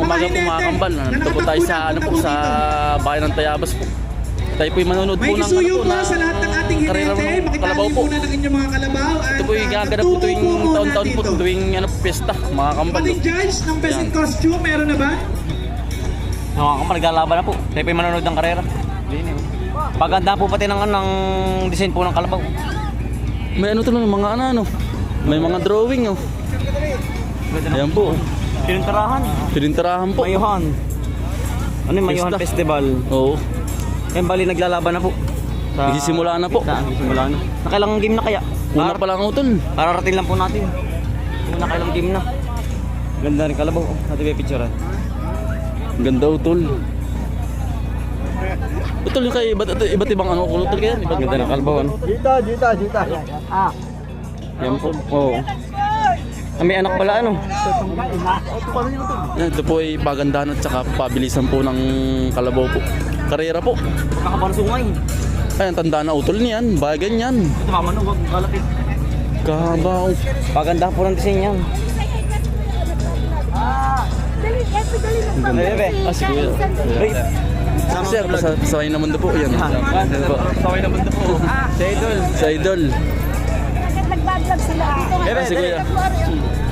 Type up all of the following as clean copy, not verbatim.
umaga po mga kambal. Nandito po tayo sa, sa bayan ng Tayabas po. Tayo po yung manonood po ng sa lahat ng ating hinete, kalabaw po. muna ng inyong mga kalabaw. Ito po yung gaganap po tuwing taon-taon po, tuwing piyesta, mga kambal. Ating judge ng best in costume, meron na ba? Mga kambal, naglalaban na po. Tayo po yung manonood ng karera. Paganda po pati ng design po ng kalabaw. May ano tuloy, mga ano. May mga drawing oh. Ayan po. Pinintarahan po. Mayuhan. Ano yung Mayuhan Fiesta. Festival? Oo. Yan bali naglalaban na po. Nagsisimula na po. Nagsisimula na. Nakailang game na kaya? Una pa lang utol. Kararating lang po natin. Nakailang game na. Ganda rin kalabaw. Natin may picturean. Ganda utol. Utol yung kay iba't ibang ano utol kaya. Ganda ng kalabaw. Ano? Dita. Yan po. Oo. May anak pala ano? Yan, ito po ay pagandahan at saka pabilisan po ng kalabaw po. Karera po. Kakabansungay. Ay, ang tanda na utol niyan. Bagay niyan. Ito mama no, wag kalapit. Kabaw. Paganda po ng design yan. Ganda. Ah, si Kuya. Sir, pasaway naman na po. Yan. Yan po. Saway naman na po. Sa idol. Sa idol. Nagbablog sila. Ah, si Kuya.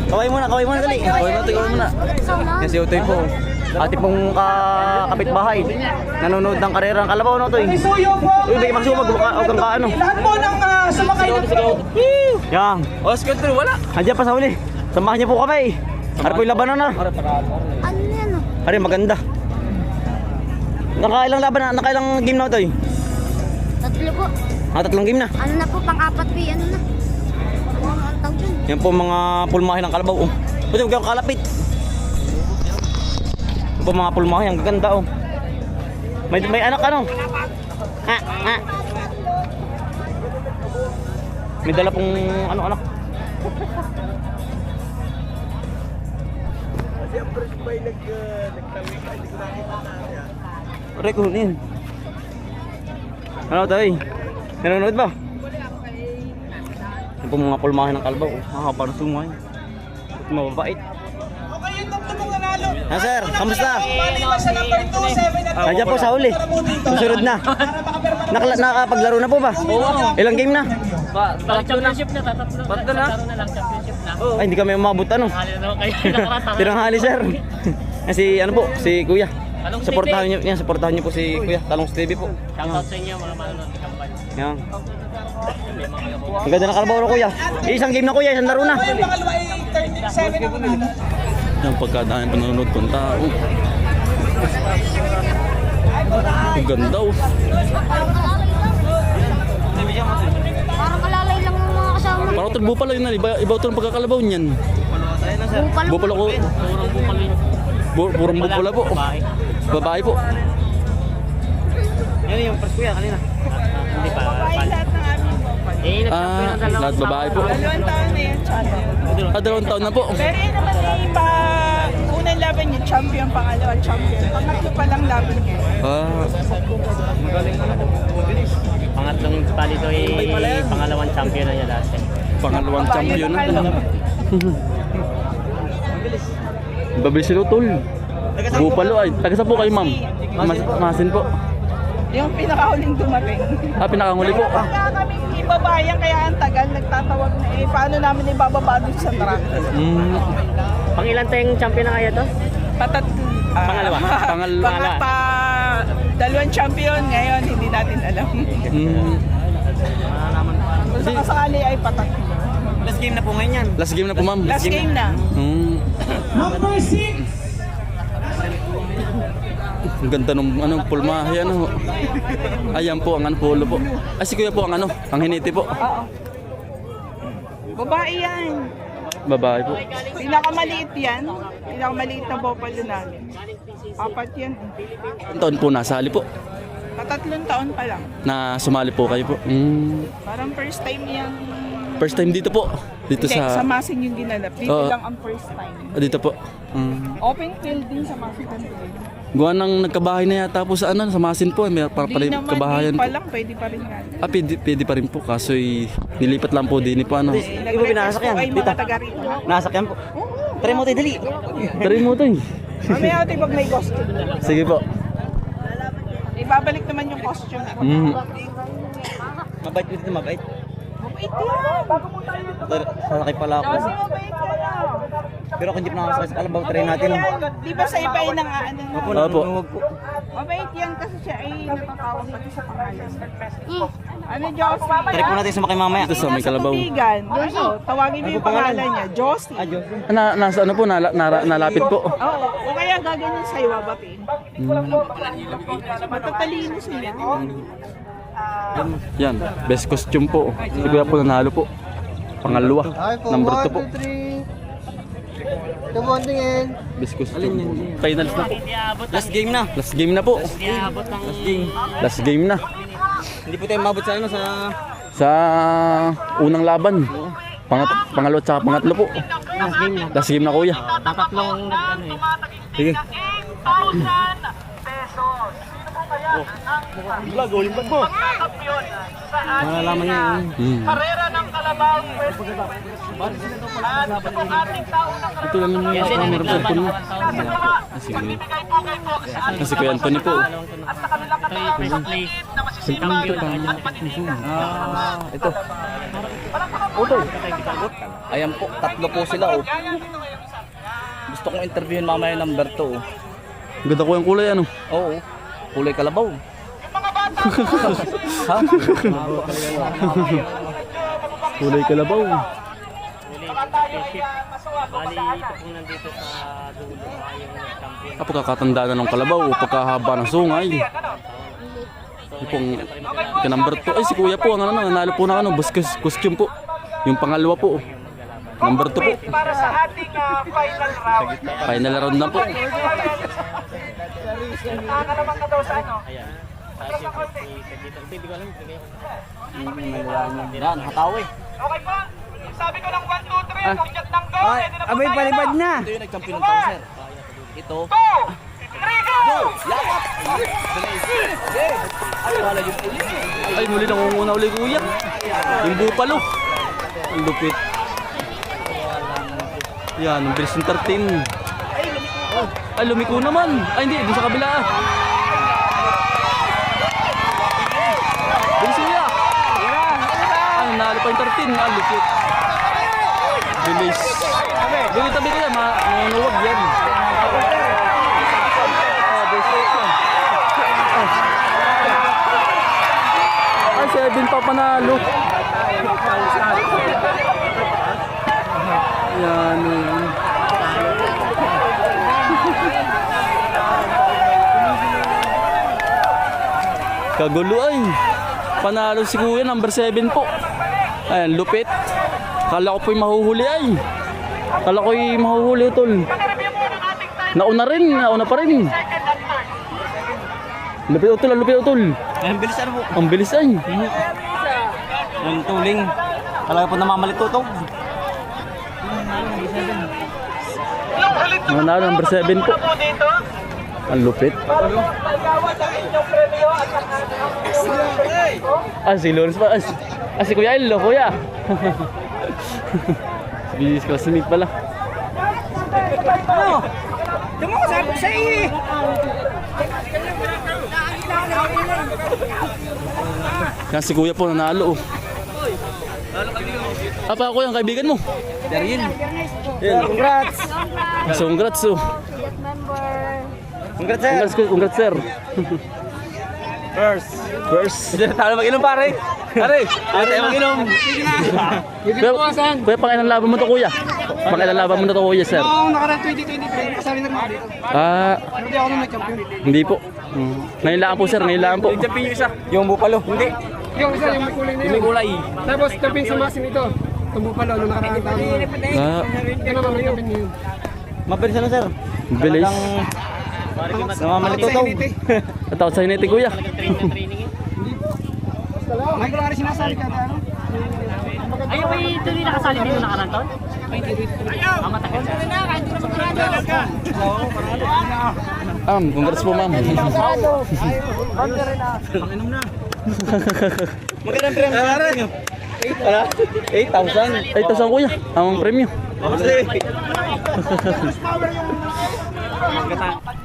Kaway muna dali. Kaway natin, kaway muna. Yan si Utoy po. Ate pong kapitbahay. Nanonood ng karera ng kalabaw no, Utoy. Isuyo po. Uy, bigay magsumag. Huwag kang kaano. Lahat po ng sumakay ng Yan. Oscar, wala. Andiyan pa sa huli. Samahan niyo po kami. Hari po yung labanan na. Ano yan o? Hari maganda. Nakailang laban na, nakailang game na ito eh. Tatlo po. Tatlong game na. Ano na po, pang-apat po ano na. Ano ang tawag dun? Yan po mga pulmahe ng kalabaw. Oh. Pwede huwag kang kalapit. Yan po mga pulmahe, ang gaganda oh. May anak ano? Ha? May dala pong ano anak. Record yun. Ano tayo? Nanonood ba? Yan po mga pulmahe ng kalabaw. Nakakapansungay. Mababait. Okay, yung tatlo nanalo. Ah, sir, kamusta? Maliban sa number 2, 7 at Nandiyan po sa huli. Susunod na. Nakapaglaro na po ba? Ilang game na? Championship na, tatlo na lang championship na. Ay, hindi kami umabot ano. Hali na naman kayo nakarata. Tinanghali sir. Si ano po, si Kuya. Talong Suportahan niyo, yan, suportahan niyo po si Kuya. Talong TV po. Shoutout sa inyo mga manonood ng kampanya. Yan. Ang ganda ng kalabaw na Kuya. Isang game na Kuya, isang laro na. Yung pangalawa ay 37 ang nanalo. Yung pagkadaan panonood kong tao. Ang ganda oh. Parang kalalay lang ng mga kasama. Parang utol bupalo yun na. Iba utol ang pagkakalabaw niyan. Bupalo. Bupalo ko. Purong bupalo po. Babae po. Yan yung first Kuya kanina. Hindi pa. Lahat babae po. Dalawang taon na yan, champion. Dalawang taon na po. Pero yun naman ay unang laban niya, champion, pangalawa, champion. Pangatlo pa lang laban niya. Pangatlong palito ay pangalawang champion na niya dati. Pangalawang champion na. Babay sila utol. Bupalo ay. Taga sa po kayo ma'am? Masin po. Yung pinakahuling dumating. Pinakanguli po. Kaya kami ibabayan, kaya ang tagal, nagtatawag na paano namin ibababa doon sa truck? Pangilan tayong champion na kaya to? Pangalawa. Dalawang champion, ngayon hindi natin alam. Kung sakasakali ay patatlo. Last game na po ngayon yan. Last game na po ma'am. Last game na. Number 6! Ang ganda nung pulmahe ano. Ayan po ang polo po. Ay si Kuya po ang ang hiniti po. Oo. Babae yan. Babae po. Pinakamaliit yan. Pinakamaliit na bopalo namin. 4 yan. Ilang taon po nasali po? Patatlong taon pa lang. Na sumali po kayo po. Parang first time yan. First time dito po. Dito Hindi, sa sa Masing yung ginanap. Dito Oo. lang ang first time. dito po. Open field din sa Masing. Gawa ng nagkabahay na yata po sa sa Masin po. May para Hindi naman, kabahayan day pa po. lang, pwede pa rin nga. Pwede pa rin po. Kaso nilipat lang po din po ano. Iba binasak yan. Ay, Dito. mga taga rito. Nasakyan po. Try mo tayo dali. Tari mo to Mamaya ate pag may costume. Sige po. Ibabalik naman yung costume. Mm. Mabait dito, mabait. Mabait yan. Sasakay pala ako. Kasi mabait ka lang. Pero kung hindi pa nakasakay sa kalabaw, try natin. Di ba sa iba yun ang ano na? Opo. Mabait yan kasi siya ay natatawag pati sa pangalan. Ano, Josie? Try po natin sumakay mamaya. Ito sa may kalabaw. Tubigan. Ano, tawagin mo yung pangalan niya. Josie. Nasa ano po, nalapit po. Oo. O kaya gaganyan sa'yo, babatiin. Matatalino sila. Yan, best costume po. Si Kuya po nanalo po. Pangalawa, number 2 po. Tumundingin. Best costume. Finals na po. Last game na. Last game na po. Iabot ng Last game na. Hindi po tayo mabot sa ano sa... Sa unang laban. Pangalawa at pangatlo po. last game na. Last game na kuya. Tatatlong ano eh. Sige. Malalaman niyo yun. Ito lang yung camera sa cellphone mo. Sige. Si Kuya Anthony po. First place. Champion. Ito. Ayan po, 3 po sila oh. Gusto kong interviewin mamaya yung number 2 oh. Ganda ko yung kulay ano. Oo. Kulay kalabaw. Ha? Kulay kalabaw. Spaceship. Bali, ito po nandito sa dulo. Yung champion. Pagkakatanda na ng kalabaw, pagkahaba ng sungay. Yung pong number 2. Ay si Kuya po, ang ano, nanalo po ng ano, bus costume po. Yung pangalawa po. Number 2 po. Para sa ating final round. Final round na po. Ano naman ka daw sa ano? Ayan. Tapos yung dito. Hindi ko alam. Yan, hataw eh. Okay po. Sabi ko lang 1, 2, 3. Ang chat ng go. Ay, abay palipad na. Ito yung nag-champion ng tao, sir. Ito. 2, 3, go! Ay muli nangunguna uli Kuya. Yung bupalo. Ang lupit. Yan, ang bilis ng 13. Ay, lumiko naman. Ay, hindi. Doon sa kabila. Bilis Kuya. Ay, nalo pa yung 13. Ang lupit. Bilis. Bilis tabi Kuya. Manuwag yan. Ay, 7 pa panalo. Yan. Kagulo ay. Panalo si Kuya, number 7 po. Ayan, lupit. Kala ko po'y mahuhuli ay. Kala ko'y mahuhuli tol. Nauna pa rin. Lupit utol. Ang bilis ano po. Ang bilis ay. Yung tuling. Talaga po namamalit tutog. Nanalo, number 7 po. Ang lupit. Si Lawrence pa. Si Kuya Ello, Kuya. Si Bilis classmate pala. Ano? Diyan mo ko sabi sa iyo. Yan si Kuya po nanalo. Pa Kuya, ang kaibigan mo. Darin. Congrats. So, congrats oh. Congrats, sir. Congrats sir. First. First. Hindi na tayo mag-inom pare. Pare, tayo mag-inom. Kuya, pang ilang laban mo to Kuya? Pang ilang laban mo na to Kuya sir? Noong nakaraan 2023, kasali na mga dito. Hindi ako nung nag-champion. Hindi po. Ngayon lang po sir, ngayon lang po. Champion yung isa. Yung bupalo. Hindi. Yung isa, yung may kulay na yun. May kulay. Tapos champion si Masim ito. Tumbo pala nung nakaraan taon. Ano naman yung champion ngayon? Mabilis ano, sir? Bilis. Namamalit tutog. At ako sa hinete Kuya. Ngayon ko lang rin sinasabi ka ano? Ay, may ito din nakasali dito nakaraan taon? Matagal. Congrats po ma'am. Magandang premyo nyo. 8,000. 8,000 Kuya. Ang premyo.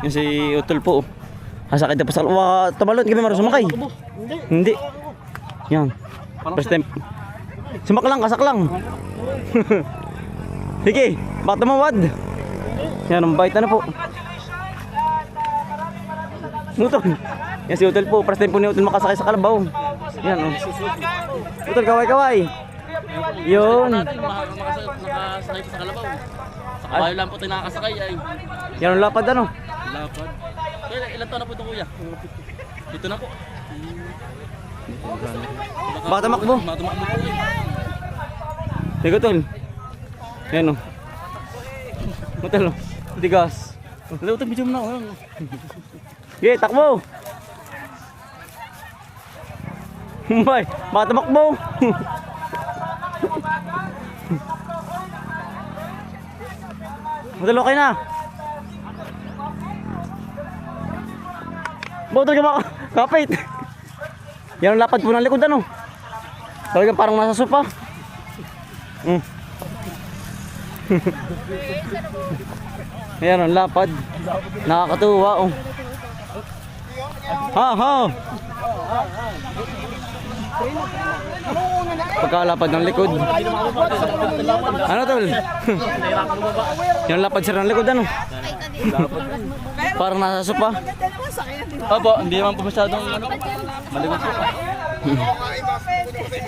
Yung si Utol po. Sasakay na po sa kalwa. Tabalon, kami marunong sumakay. Hindi. Yan. First time. Sumak lang, kasak lang. Sige, bakit tumawad? Yan, ang bait na po. Utol. Yan si Utol po. First time po ni Utol makasakay sa kalabaw. Yan, oh. Utol, kaway-kaway. Yun. Nakasakay pa sa kalabaw. Sa kabayo lang po tayo nakakasakay ay. Yan ang lapad ano. Lapad. Kaya ilan taon na po ito kuya? Dito na po. Baka tamakbo. Matumakbo po eh. Sige, Utol. Yan o. Utol o. Tigas. Hello, ito video mo na. Sige, takbo. Bay, baka tamakbo. Utol, okay na. Utol ka kapit. Yan ang lapad po ng likod ano. Talagang parang nasa sopa. Ayan ang lapad. Nakakatuwa oh. Ha ha. Pagkalapad ng likod. Ano tol? Yung lapad sir ng likod ano? Parang nasa sopa. Opo, hindi naman po masyadong ano. Malikot po.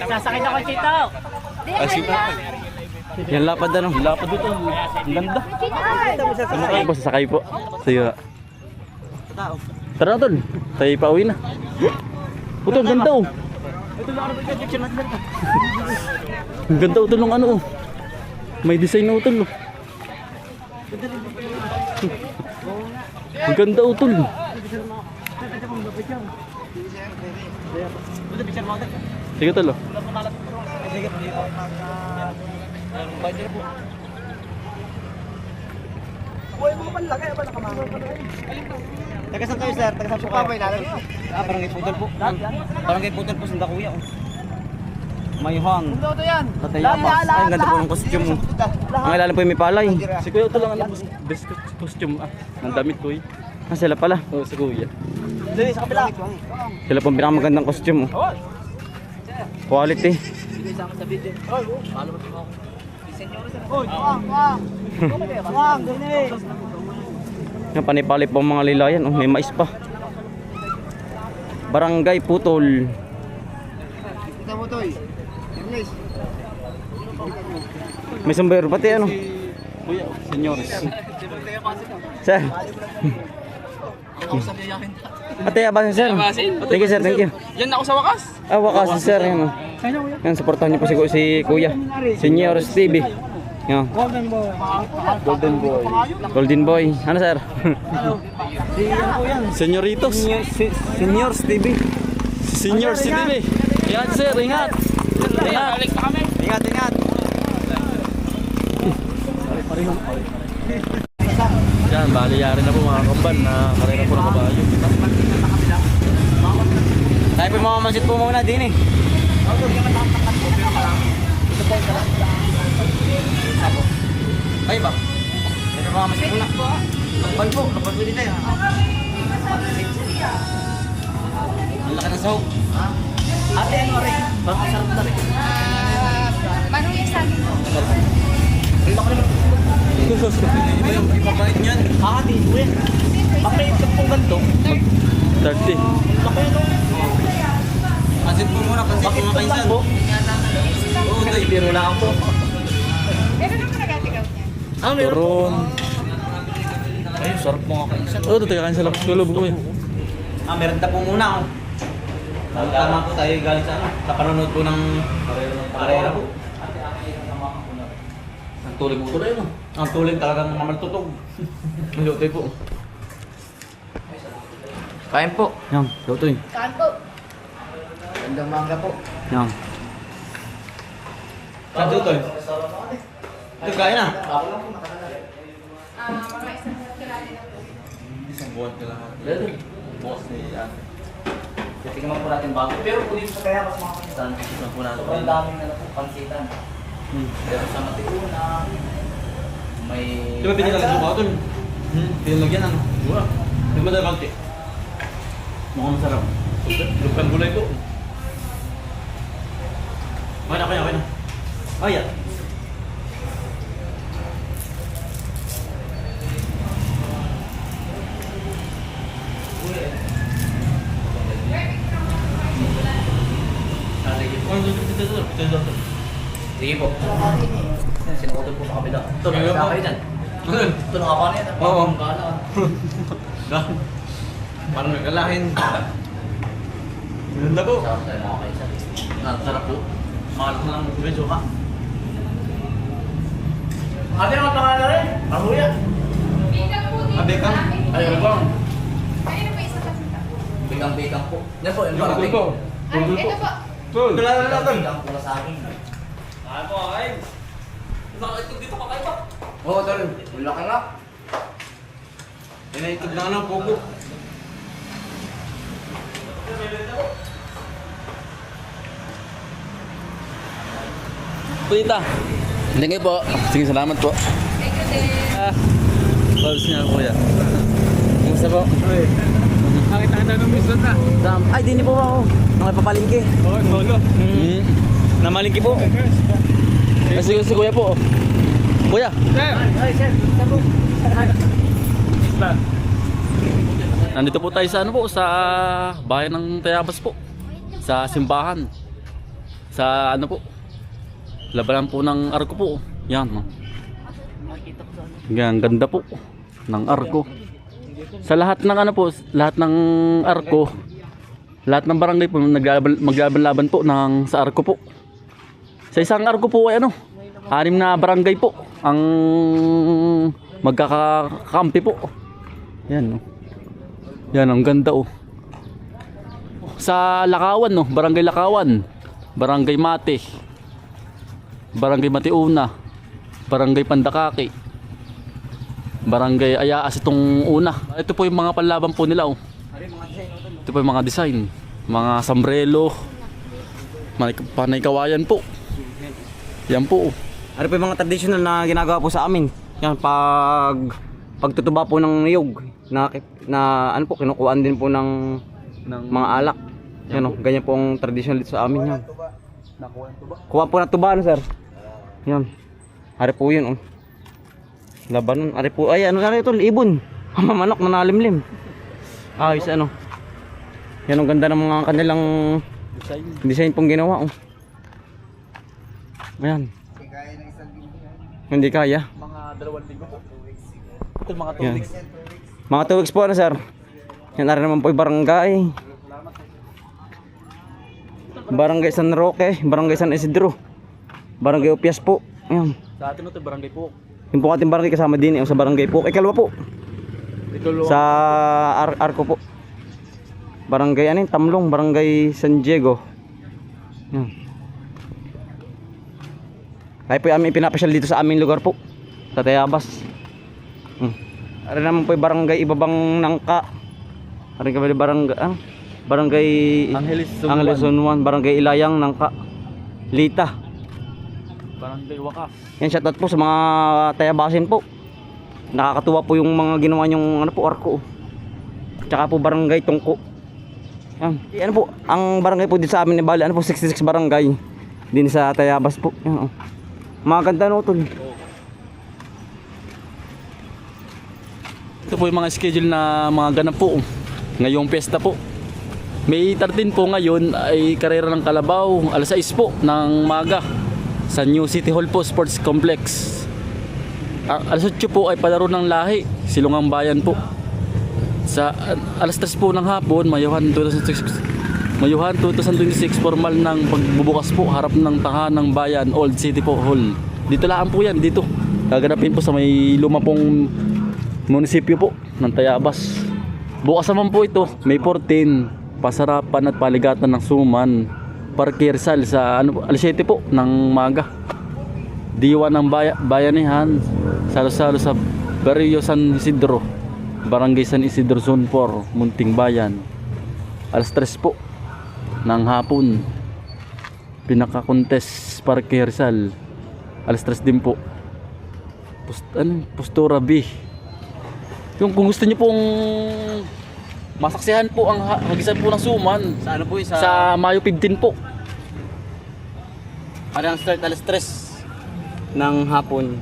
Sasakit ako, Chito. Yung lapad ano? Lapad dito. Ang ganda. Sumakay po, sasakay po. Sige. Tara na tol. Tayo pa uwi na. Utol, ganda oh. Ang ganda utol ng ano oh. May design na utol oh. Ang ganda utol. Sige tol oh. Taga saan kayo sir? Taga saan po kayo? Parang kay Putol po. Parang kay Putol po sanda kuya oh. Mayuhang. Tatayapas. Ay, ang ganda po ng costume mo. Ang ilalim po yung may palay. Si kuya ito lang ang best costume ng damit ko eh. Ah, sila pala. Oo, si kuya. Sila po ang pinakamagandang costume oh. Quality. Yung panipali po ang mga lilayan oh, may mais pa. Barangay Putol. May sombrero pati ano. Kuya, senyores. Sir. Ate, abasin sir. Thank you sir, thank you. Yan ako sa wakas. Ah, wakas sir, yan oh. Yan, supportahan niyo po si Kuya. Senyores TV. Yan. Golden boy. Golden Boy. Ano sir? Senyoritos. Senyores TV. Senior CTV. Ingat sir, ingat. Ingat. Ingat, ingat. Yan, baliyari na po mga kamban na karera po ng kabayo. Tayo po mamamansit po muna din eh. Ay ba? Tayo po mamamansit muna. Lakban po dito eh. Ang laki ng sahog. Ate, ano rin? Bakit sarap na rin? Manong yung sabi mo? Iba yung ibabait niyan. Ate, ito yan. Bakit ito pong ganito? 30. Pansit po muna, pansit po mga kaisan. Oo, ito, biro lang ako. Meron naman nagatigaw niya. Turon. Ay, sarap mga kaisan. Oo, ito tayo kain sa loob ko eh. Meron na po muna ako. Tama po tayo galing sa ano, sa panonood po ng karera po. Ang tuloy mo tuloy no? Ang tuling talagang mamaltutog. Malutoy po. Kain po. Yan, lutoy. Saan po? Gandang mangga po. Yan. Saan tutoy? Ito kain na. Mga isang kilala na po. Isang buwan ka lang. Boss ni Ate. Tingnan po natin bago. Pero po dito sa kaya mas mga pansitan. Tignan po natin. Sobrang daming na po pansitan. Pero sa Matiuna, may... Di ba binigyan ng suka tol? Pinagyan ano? Wala. Yung madal konti. Mukhang masarap. Lupang gulay po. Okay na, okay na. Oh, yeah. Sige po. Sinakotol po sa kapila. Ito, may pa kayo dyan. Ito, nakapano yan. Oo. Parang nagkalahin. Ganda po. Sarap po. Mahal ko lang medyo ka. Ate, ang pangalan na rin? Pahuya. Bekang? Ayun po. Bekang po. Yan po, yung parang bekang. Ito po. Kilala na natin. Ang pula sa akin. Ano po, ay? Nakaitig dito pa kayo ba? Oo, tol. Wala ka na. Pinaitig na ng pugo. Tita. Hindi po. Sige, salamat po. Pabs niya kuya. Kumusta po? Nakita ka ng miss na. Ay, di po ako. Nakipapalingki. Oo, solo. Namalingki po. Sige, si kuya po. Kuya. Nandito po tayo sa ano po, sa bayan ng Tayabas po. Sa simbahan. Sa ano po, labanan po ng arko po. Yan. No? Yan, ganda po ng arko. Sa lahat ng ano po, lahat ng arko, lahat ng barangay po maglaban-laban po ng sa arko po. Sa isang arko po ay ano, 6 na barangay po ang magkakakampi po. Yan, no. Yan, ang ganda oh. Sa Lakawan, no, Barangay Lakawan, Barangay Mate, Barangay Matiuna, Barangay Pandakaki, Barangay Ayaas itong una. Ito po yung mga panlaban po nila oh. Ito po yung mga design, mga sombrero, panay kawayan po. Yan po oh. Ano po yung mga traditional na ginagawa po sa amin? Yan, pagtutuba po ng niyog na ano po, kinukuhaan din po ng mga alak. Yan o, ganyan po ang traditional dito sa amin yan. Kuha po ng tuba, ano sir? Yan. Ari po yun, oh. Labanon. Ari po, ay ano ito, ibon. Manok na nalimlim. Ayos, ano. Yan ang ganda ng mga kanilang design pong ginawa, oh. Ayan. Hindi kaya. Mga 2 linggo po. Ito mga 2 Yan. weeks. Mga 2 weeks po, ano sir? Yan, ari naman po yung barangay. Barangay San Roque, Barangay San Isidro, Barangay Upias po. Ayan. Sa atin ito barangay po. Yung po ating barangay kasama din yung sa barangay po. Ikalwa po. Ito Sa Arco po. Barangay ano yun? Tamlong, Barangay San Diego. Ayan. Kaya po yung pinapasyal dito sa aming lugar po. Sa Tayabas. Ari naman po yung barangay Ibabang Nangka. Ari kami barangay Barangay Angeles Zone 1, Barangay Ilayang Nangka. Lita. Barangay Wakas. Yan, shoutout po sa mga Tayabasin po. Nakakatuwa po yung mga ginawa nyong ano po, arko. Tsaka po Barangay Tungko. Yan. Ano po, ang barangay po dito sa amin ni Bali, ano po 66 barangay din sa Tayabas po. Yan, oh. Mga ganda no tol. Ito po yung mga schedule na mga ganap po ngayong piyesta po. May 13 po ngayon ay karera ng Kalabaw, alas 6 po ng maga sa New City Hall po Sports Complex. Alas 8 po ay palaro ng lahi, Silungang Bayan po. Sa alas 3 po ng hapon, Mayuhan 2026 formal ng pagbubukas po harap ng tahanang bayan, Old City po Hall. Dito lang po yan, dito. Gaganapin po sa may luma pong munisipyo po ng Tayabas. Bukas naman po ito, May 14, pasarapan at paligatan ng Suman, Parque Rizal sa alas 7 po ng maga. Diwa ng bayanihan, salo-salo sa Barrio San Isidro, Barangay San Isidro Zone 4, Munting Bayan. Alas 3 po ng hapon, pinaka-contest Parque Rizal. Alas 3 din po. Postura B Kung gusto niyo pong masaksihan po ang hagisan po ng suman Sa ano po yun? sa Mayo 15 po. Parang start alas 3 ng hapon.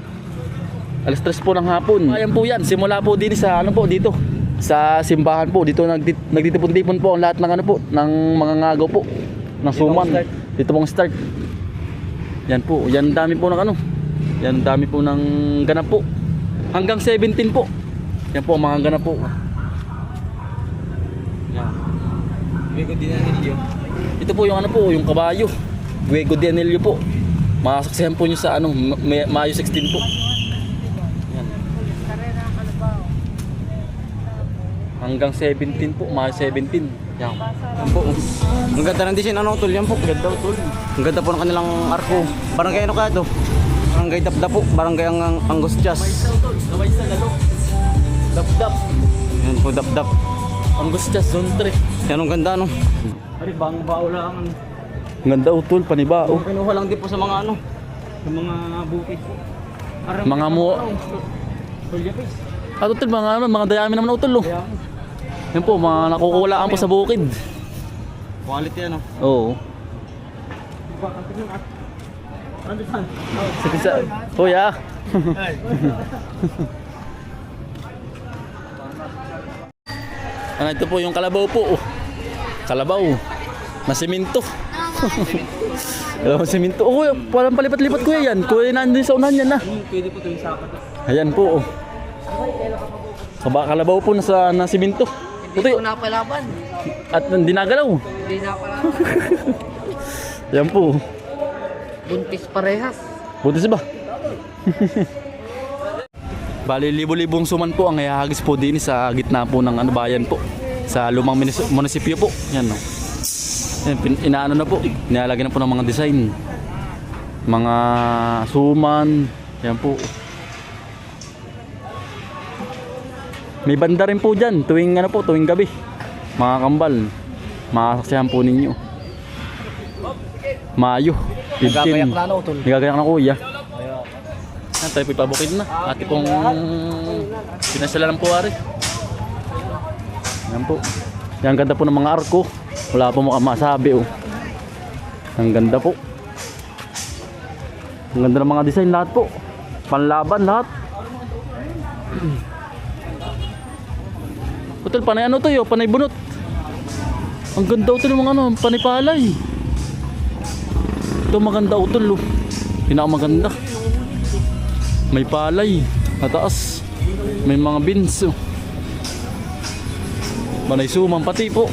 Alas 3 po ng hapon. Ayan po yan, simula po din sa ano po dito. Sa simbahan po, dito nagtitipon-tipon po ang lahat ng ano po, ng mga ngagaw po, ng suman. start. Dito pong start. Yan po, yan dami po ng ano. Yan dami po ng ganap po. Hanggang 17 po. Yan po ang mga ganap po. Yan. Bigo din na nilyo. Ito po yung ano po, yung kabayo. Guego de Anillo po. Masaksihan po nyo sa ano, Mayo 16 po. Yan. Hanggang 17 po, Mayo 17. Yan. Yan po. Ang ganda ng design, ano tol? Yan po. Ganda tol. Ang ganda po ng kanilang arko. Barangay ano kaya to? Barangay Dapdap po. Barangay ang Angustias. Gaway sa lalo. Dap-dap. Yan po, Dapdap. Angustias, Zone 3. Yan ang ganda no. Ari bang baulaan. Ang ganda utol, panibao. Kinuha lang din po sa mga ano. Sa mga bukid po. Mga mo... At utol, mga dayami naman utol. Oh. Yan po, mga nakukulaan po sa bukid. Quality ano. Oo. Sige sa... Kuya. Ito po yung kalabaw po. Oh. Kalabaw. Na semento. Kalabaw semento. Oh, kuya, parang palipat-lipat kuya yan. Kuya nandun sa unahan yan na. Pwede po ito yung sapat. Ayan po. Oh. Kalabaw po na semento. Ito yun. Napalaban. At hindi nagalaw. Hindi napalaban. Ayan po. Buntis parehas. Butis ba? Bali, libo-libong suman po ang ihahagis po din sa gitna po ng ano, bayan po. Sa lumang munisipyo po. Yan no. Yan, inaano na po. Nilalagyan na po ng mga design. Mga suman. Yan po. May banda rin po dyan. Tuwing ano po, tuwing gabi. Mga kambal. Makasaksihan po ninyo. Mayo. 15. Nagagayak na kuya. Yan, tayo po ipabukid na. Ate pong pinasala ng puwari. Yan po. Yan ganda po ng mga arko. Wala po masabi oh. Ang ganda po. Ang ganda ng mga design lahat po. Panlaban lahat. Hotel, panay ano to yo? Panay bunot. Ang ganda utol ng mga ano, panay palay. Ito maganda utol oh. Pinakamaganda. May palay, mataas. May mga beans. Oh. Manay suman pati po.